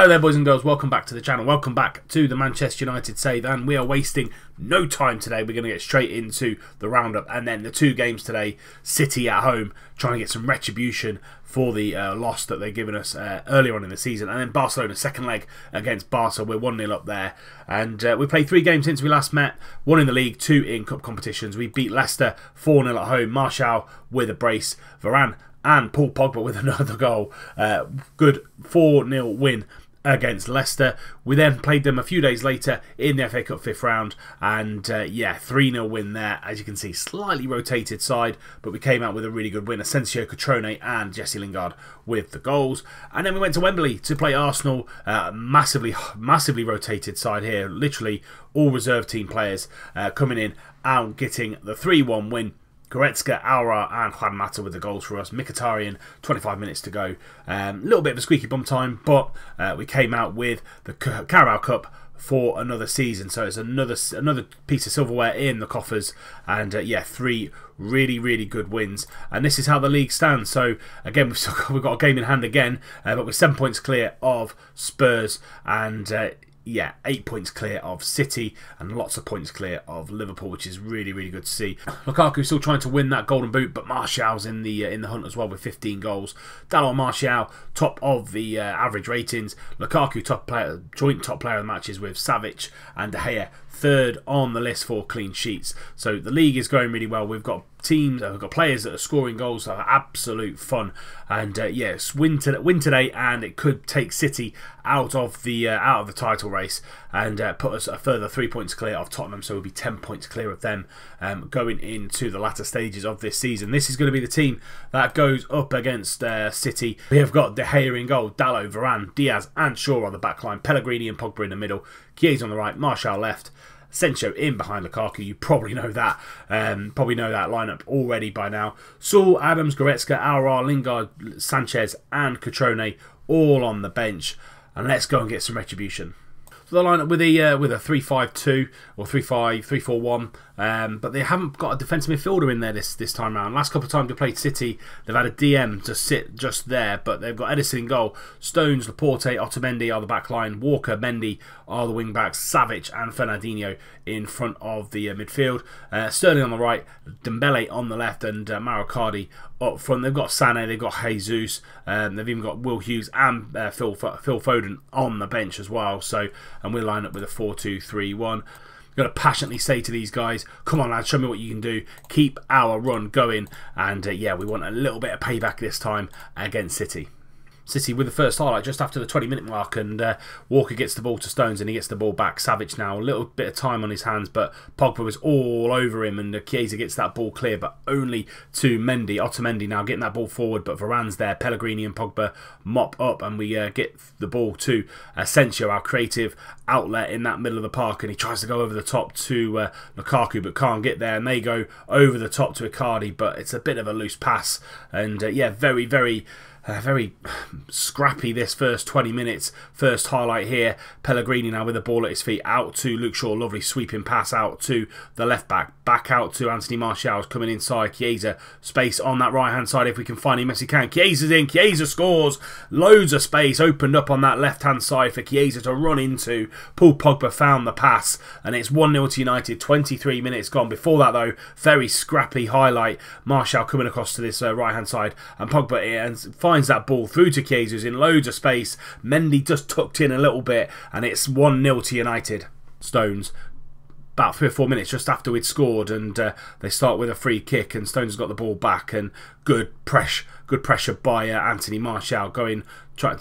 Hello there, boys and girls, welcome back to the channel, welcome back to the Manchester United save, and we are wasting no time today. We're going to get straight into the roundup and then the two games today. City at home, trying to get some retribution for the loss that they've given us earlier on in the season, and then Barcelona, second leg against Barca. We're 1-0 up there, and we played 3 games since we last met, 1 in the league, 2 in cup competitions. We beat Leicester 4-0 at home, Martial with a brace, Varane and Paul Pogba with another goal. Good 4-0 win against Leicester. We then played them a few days later in the FA Cup 5th round, and yeah, 3-0 win there. As you can see, slightly rotated side, but we came out with a really good win. Asensio, Cutrone and Jesse Lingard with the goals. And then we went to Wembley to play Arsenal. Massively rotated side here, literally all reserve team players coming in and getting the 3-1 win. Goretzka, Aura and Juan Mata with the goals for us. Mkhitaryan, 25 minutes to go. A little bit of a squeaky bum time, but we came out with the Carabao Cup for another season. So it's another piece of silverware in the coffers. And yeah, 3 really good wins. And this is how the league stands. So again, we've got a game in hand again, but we're 7 points clear of Spurs and yeah, 8 points clear of City and lots of points clear of Liverpool, which is really good to see. Lukaku still trying to win that golden boot, but Martial's in the hunt as well with 15 goals. Dalot, Martial top of the average ratings. Lukaku joint top player of the matches with Savic, and De Gea third on the list for clean sheets. So the league is going really well. We've got teams, we've got players that are scoring goals that are absolute fun. And yes, win today, and it could take City out of the title race and put us a further 3 points clear of Tottenham. So we'll be 10 points clear of them going into the latter stages of this season. This is going to be the team that goes up against City. We have got De Gea in goal, Dalot, Varane, Diaz and Shaw on the back line, Pellegrini and Pogba in the middle, Chiesa on the right, Martial left, Asensio in behind Lukaku. You probably know that. Lineup already by now. Saul, Adams, Goretzka, Aura, Lingard, Sanchez and Cutrone all on the bench. And let's go and get some retribution. So the lineup with a 3-5-2 or 3-4-1, but they haven't got a defensive midfielder in there this time round. Last couple of times we played City, they've had a DM to sit just there, but they've got Edison in goal, Stones, Laporte, Otamendi are the back line, Walker, Mendy are the wing backs, Savic and Fernandinho in front of the midfield, Sterling on the right, Dembele on the left, and Mauro Icardi up front. They've got Sané, they've got Jesus, they've even got Will Hughes and Phil Foden on the bench as well. So, and we'll line up with a 4-2-3-1. Got to passionately say to these guys, come on lads, show me what you can do, keep our run going, and yeah, we want a little bit of payback this time against City. City with the first highlight just after the 20-minute mark, and Walker gets the ball to Stones and he gets the ball back. Savic now, a little bit of time on his hands, but Pogba was all over him, and Chiesa gets that ball clear, but only to Mendy. Otamendi now getting that ball forward, but Varane's there. Pellegrini and Pogba mop up, and we get the ball to Asensio, our creative outlet in that middle of the park, and he tries to go over the top to Lukaku, but can't get there, and they go over the top to Icardi, but it's a bit of a loose pass, and yeah, very scrappy this first 20 minutes. First highlight here, Pellegrini now with the ball at his feet, out to Luke Shaw, lovely sweeping pass out to the left back out to Anthony Martial, coming inside, Chiesa, space on that right hand side if we can find him as he can. Chiesa's in, Chiesa scores, loads of space opened up on that left hand side for Chiesa to run into. Paul Pogba found the pass, and it's 1-0 to United, 23 minutes gone. Before that though, very scrappy highlight, Martial coming across to this right hand side, and Pogba finds that ball through to Chiesa, who's in loads of space. Mendy just tucked in a little bit, and it's 1-0 to United. Stones, about 3 or 4 minutes just after we'd scored, and they start with a free kick, and Stones has got the ball back, and good pressure by Anthony Martial,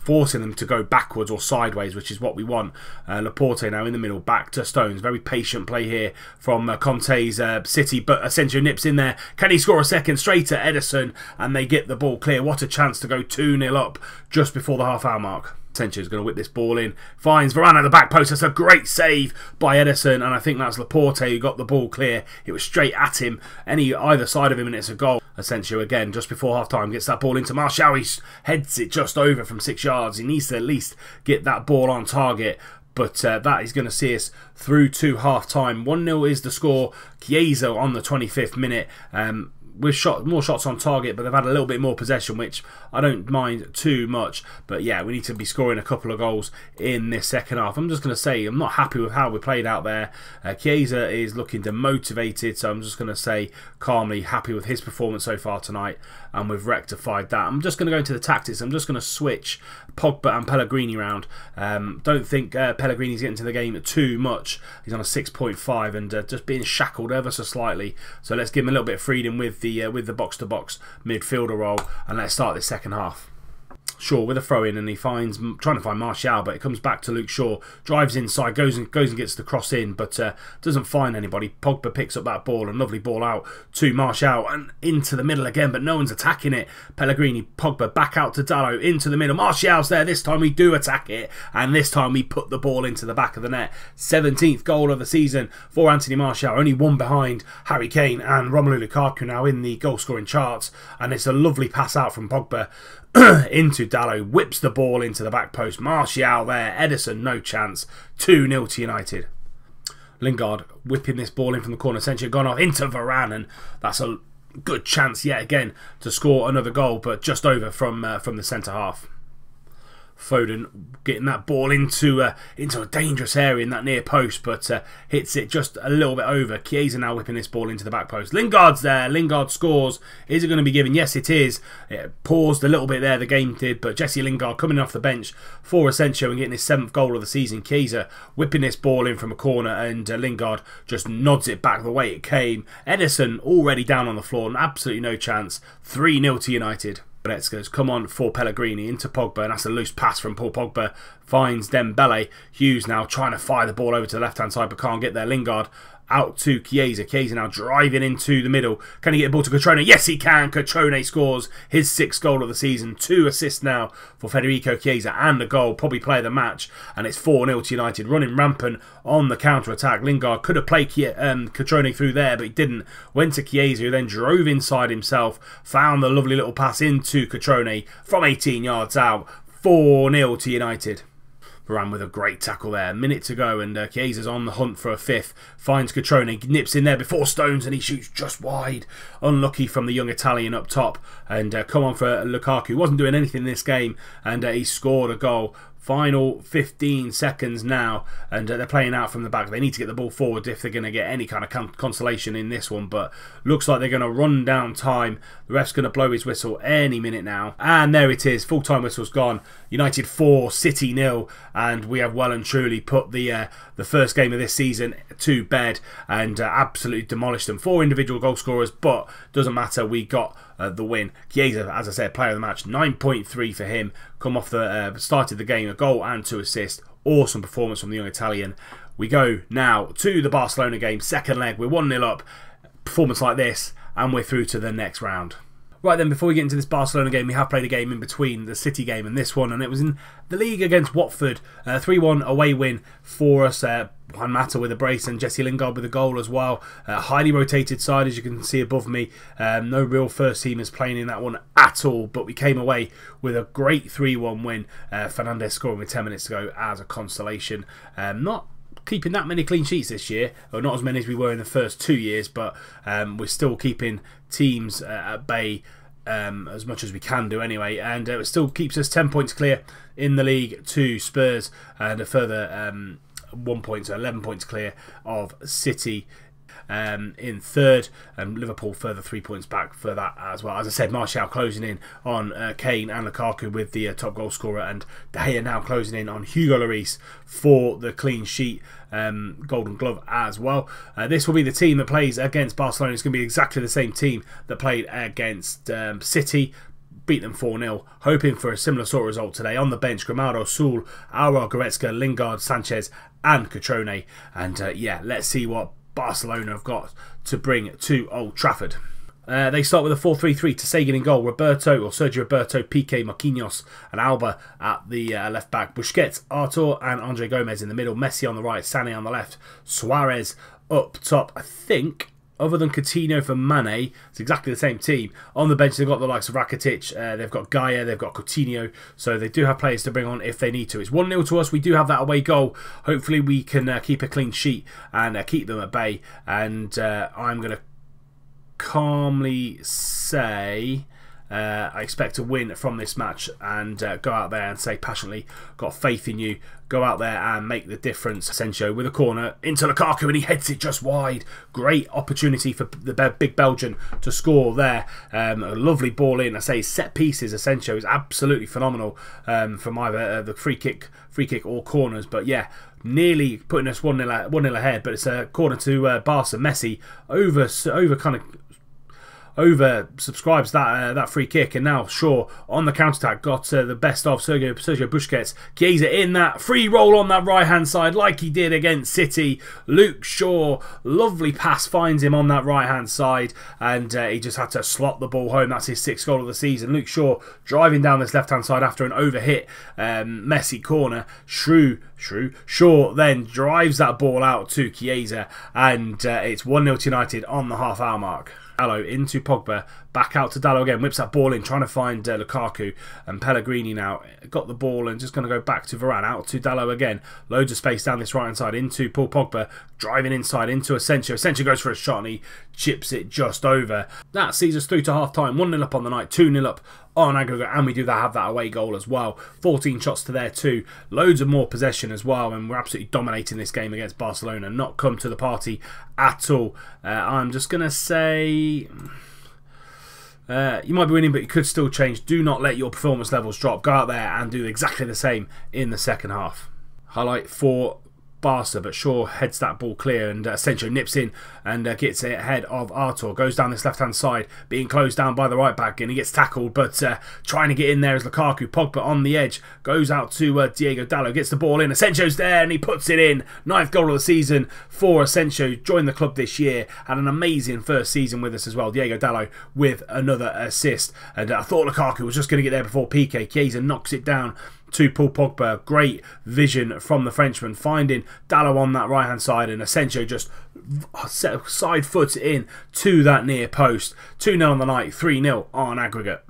forcing them to go backwards or sideways, which is what we want. Laporte now in the middle, back to Stones. Very patient play here from Conte's City, but Asensio nips in there. Can he score a second? Straight to Edison, and they get the ball clear. What a chance to go 2-0 up just before the half-hour mark. Asensio's going to whip this ball in, finds Varane at the back post. That's a great save by Edison, and I think that's Laporte who got the ball clear. It was straight at him, either side of him, and it's a goal. Asensio again, just before half-time, gets that ball into Martial. He heads it just over from 6 yards. He needs to at least get that ball on target, but that is going to see us through to half-time. 1-0 is the score. Chiesa on the 25th minute. with more shots on target, but they've had a little bit more possession, which I don't mind too much. But yeah, we need to be scoring a couple of goals in this second half. I'm just going to say I'm not happy with how we played out there. Chiesa is looking demotivated, so I'm just going to say calmly happy with his performance so far tonight, and we've rectified that. I'm just going to go into the tactics. I'm just going to switch Pogba and Pellegrini round. Don't think Pellegrini's getting to the game too much. He's on a 6.5 and just being shackled ever so slightly. So let's give him a little bit of freedom with the box-to-box midfielder role, and let's start this second half. Shaw with a throw in, and he trying to find Martial, but it comes back to Luke Shaw, drives inside, goes and gets the cross in, but doesn't find anybody. Pogba picks up that ball, and lovely ball out to Martial and into the middle again, but no one's attacking it. Pellegrini, Pogba back out to Dalot into the middle. Martial's there. This time we do attack it, and this time we put the ball into the back of the net. 17th goal of the season for Anthony Martial, only one behind Harry Kane and Romelu Lukaku now in the goal scoring charts, and it's a lovely pass out from Pogba into Dalot, whips the ball into the back post. Martial there, Ederson no chance. 2-0 to United. Lingard whipping this ball in from the corner, essentially gone off into Varane, and that's a good chance yet again to score another goal, but just over from the centre half. Foden getting that ball into a dangerous area in that near post, but hits it just a little bit over. Chiesa now whipping this ball into the back post. Lingard's there. Lingard scores. Is it going to be given? Yes, it is. It paused a little bit there, the game did, but Jesse Lingard coming off the bench for Asensio and getting his 7th goal of the season. Chiesa whipping this ball in from a corner, and Lingard just nods it back the way it came. Ederson already down on the floor, and absolutely no chance. 3-0 to United. Goretzka's come on for Pellegrini into Pogba, and that's a loose pass from Paul Pogba. Finds Dembele. Hughes now trying to fire the ball over to the left-hand side, but can't get there. Lingard out to Chiesa. Chiesa now driving into the middle. Can he get a ball to Cutrone? Yes, he can. Cutrone scores his 6th goal of the season. 2 assists now for Federico Chiesa and a goal. Probably player of the match. And it's 4-0 to United. Running rampant on the counter-attack. Lingard could have played Cutrone through there, but he didn't. Went to Chiesa, who then drove inside himself. Found the lovely little pass into Cutrone from 18 yards out. 4-0 to United. Varane with a great tackle there. A minute to go, and Chiesa's on the hunt for a 5th. Finds Cutrone, nips in there before Stones, and he shoots just wide. Unlucky from the young Italian up top. And come on for Lukaku. Wasn't doing anything in this game, and he scored a goal. Final 15 seconds now, and they're playing out from the back. They need to get the ball forward if they're going to get any kind of consolation in this one, but looks like they're going to run down time. The ref's going to blow his whistle any minute now, and there it is. Full-time whistle's gone. United 4, City 0, and we have well and truly put the first game of this season to bed and absolutely demolished them. 4 individual goal scorers, but doesn't matter. We got the win. Chiesa, as I said, player of the match, 9.3 for him. Come off the started the game, a goal and 2 assists. Awesome performance from the young Italian. We go now to the Barcelona game, second leg. We're 1-0 up. Performance like this, and we're through to the next round. Right then, before we get into this Barcelona game, we have played a game in between the City game and this one, and it was in the league against Watford. 3-1 away win for us. Juan Mata with a brace and Jesse Lingard with a goal as well. Highly rotated side, as you can see above me. No real first teamers playing in that one at all, but we came away with a great 3-1 win. Fernandes scoring with 10 minutes to go as a consolation. Not keeping that many clean sheets this year, or not as many as we were in the first 2 years, but we're still keeping teams at bay as much as we can do anyway, and it still keeps us 10 points clear in the league to Spurs, and a further 1 point, so 11 points clear of City in third, and Liverpool further 3 points back for that as well. As I said, Martial closing in on Kane and Lukaku with the top goal scorer, and De Gea now closing in on Hugo Lloris for the clean sheet Golden Glove as well. This will be the team that plays against Barcelona. It's going to be exactly the same team that played against City. Beat them 4-0, hoping for a similar sort of result today. On the bench, Grimaldo, Soul, Aura, Goretzka, Lingard, Sanchez and Cutrone. And yeah, let's see what Barcelona have got to bring to Old Trafford. They start with a 4-3-3. Tesagan in goal, Sergio Roberto, Piqué, Marquinhos and Alba at the left back. Busquets, Artur and Andre Gomez in the middle. Messi on the right, Sané on the left. Suarez up top. I think, other than Coutinho for Mane, it's exactly the same team. On the bench, they've got the likes of Rakitic, they've got Gaia, they've got Coutinho, so they do have players to bring on if they need to. It's 1-0 to us. We do have that away goal. Hopefully we can keep a clean sheet and keep them at bay. And I'm going to calmly say I expect a win from this match, and go out there and say passionately, got faith in you, go out there and make the difference. Asensio with a corner into Lukaku, and he heads it just wide. Great opportunity for the big Belgian to score there. A lovely ball in. I say set pieces, Asensio is absolutely phenomenal from either the free kick or corners, but yeah, nearly putting us 1-0 ahead, but it's a corner to Barca. Messi over subscribes that free kick, and now Shaw on the counter-attack got the best of Sergio Busquets. Chiesa in that free roll on that right hand side like he did against City. Luke Shaw, lovely pass, finds him on that right hand side, and he just had to slot the ball home. That's his 6th goal of the season. Luke Shaw driving down this left hand side after an overhit Messi corner. Shaw then drives that ball out to Chiesa, and it's 1-0 to United on the half-hour mark. Dalot into Pogba, back out to Dalot again, whips that ball in, trying to find Lukaku, and Pellegrini now got the ball and just going to go back to Varane, out to Dalot again, loads of space down this right hand side into Paul Pogba, driving inside into Asensio. Asensio goes for a shot and he chips it just over. That sees us through to half time, 1-0 up on the night, 2-0 up on aggregate, and we do have that away goal as well. 14 shots to their 2, loads of more possession as well, and we're absolutely dominating this game against Barcelona. Not come to the party at all. I'm just going to say you might be winning, but you could still change. Do not let your performance levels drop. Go out there and do exactly the same in the second half. Highlight for Barca, but Shaw heads that ball clear, and Asensio nips in and gets it ahead of Artur. Goes down this left hand side, being closed down by the right back, and he gets tackled, but trying to get in there is Lukaku. Pogba on the edge, goes out to Diego Dalot, gets the ball in. Asensio's there and he puts it in. 9th goal of the season for Asensio. Joined the club this year, had an amazing first season with us as well. Diego Dalot with another assist, and I thought Lukaku was just going to get there before Piqué. Chiesa knocks it down to Paul Pogba. Great vision from the Frenchman, finding Dalot on that right hand side, and Asensio just side foot in to that near post. 2-0 on the night, 3-0 on aggregate.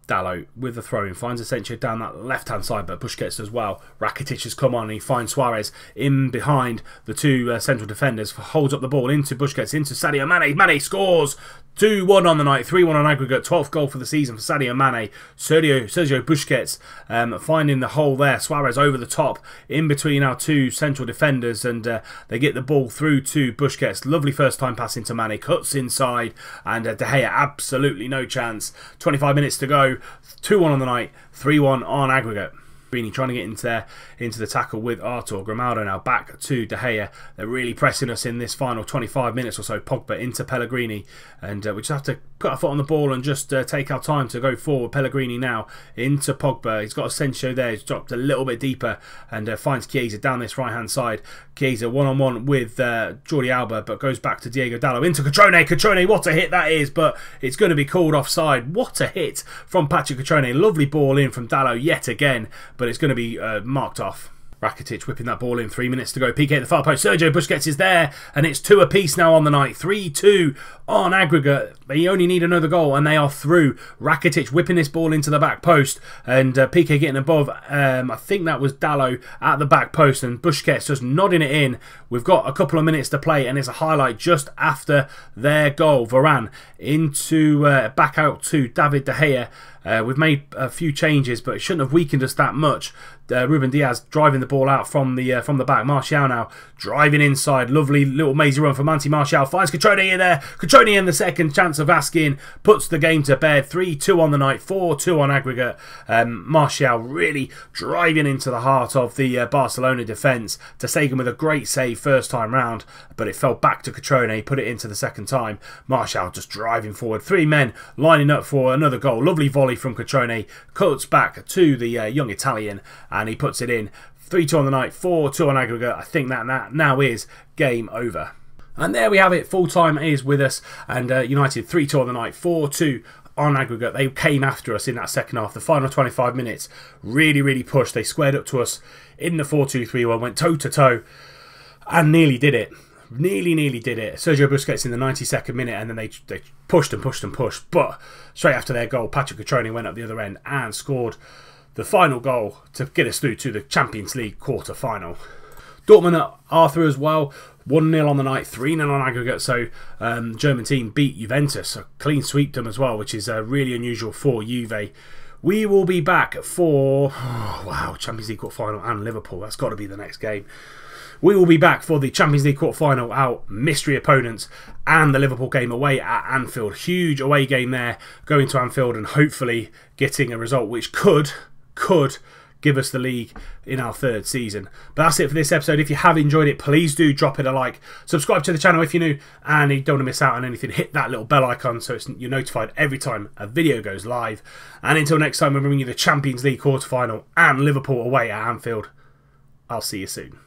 Dalot with the throw-in finds Asensio down that left-hand side, but Busquets as well. Rakitic has come on and he finds Suarez in behind the 2 central defenders, holds up the ball into Busquets, into Sadio Mane. Mane scores! 2-1 on the night, 3-1 on aggregate, 12th goal for the season for Sadio Mane. Sergio Busquets finding the hole there. Suarez over the top, in between our 2 central defenders, and they get the ball through to Busquets. Lovely first time pass into Mane, cuts inside, and De Gea absolutely no chance. 25 minutes to go, 2-1 on the night, 3-1 on aggregate. Pellegrini trying to get into the tackle with Artur. Grimaldo now back to De Gea. They're really pressing us in this final 25 minutes or so. Pogba into Pellegrini, and we just have to put our foot on the ball and just take our time to go forward. Pellegrini now into Pogba. He's got Asensio there. He's dropped a little bit deeper and finds Chiesa down this right hand side. Chiesa one-on-one with Jordi Alba, but goes back to Diego Dalot into Cutrone. Cutrone, what a hit that is, but it's going to be called offside. What a hit from Patrick Cutrone. Lovely ball in from Dalot yet again, but it's going to be marked off. Rakitic whipping that ball in, 3 minutes to go. Piqué at the far post. Sergio Busquets is there, and it's 2 apiece now on the night. 3-2 on aggregate. They only need another goal, and they are through. Rakitic whipping this ball into the back post, and Piqué getting above. I think that was Dalot at the back post, and Busquets just nodding it in. We've got a couple of minutes to play, and it's a highlight just after their goal. Varane into back out to David De Gea. We've made a few changes, but it shouldn't have weakened us that much. Ruben Diaz driving the ball out from the back. Martial now driving inside. Lovely little mazy run from Manti Martial. Finds Cutrone in there. Cutrone in the second chance of asking. Puts the game to bed. 3-2 on the night. 4-2 on aggregate. Martial really driving into the heart of the Barcelona defence. Ter Stegen with a great save first time round, but it fell back to Cutrone. He put it into the second time. Martial just driving forward. 3 men lining up for another goal. Lovely volley from Cutrone. Cuts back to the young Italian, and he puts it in. 3-2 on the night, 4-2 on aggregate. I think that now is game over. And there we have it. Full time is with us, and United 3-2 on the night, 4-2 on aggregate. They came after us in that second half. The final 25 minutes really pushed. They squared up to us in the 4-2-3-1, went toe to toe, and nearly did it. Nearly did it. Sergio Busquets in the 92nd minute, and then they pushed and pushed. But straight after their goal, Patrick Cutrone went up the other end and scored the final goal to get us through to the Champions League quarter-final. Dortmund at Arthur as well. 1-0 on the night, 3-0 on aggregate. So German team beat Juventus, so clean sweeped them as well, which is really unusual for Juve. We will be back for Champions League quarter-final and Liverpool. That's got to be the next game. We will be back for the Champions League quarter-final out mystery opponents and the Liverpool game away at Anfield. Huge away game there, going to Anfield and hopefully getting a result which could give us the league in our third season. But that's it for this episode. If you have enjoyed it, please do drop it a like. Subscribe to the channel if you're new and you don't want to miss out on anything. Hit that little bell icon so you're notified every time a video goes live. And until next time, we'll bring you the Champions League quarter-final and Liverpool away at Anfield. I'll see you soon.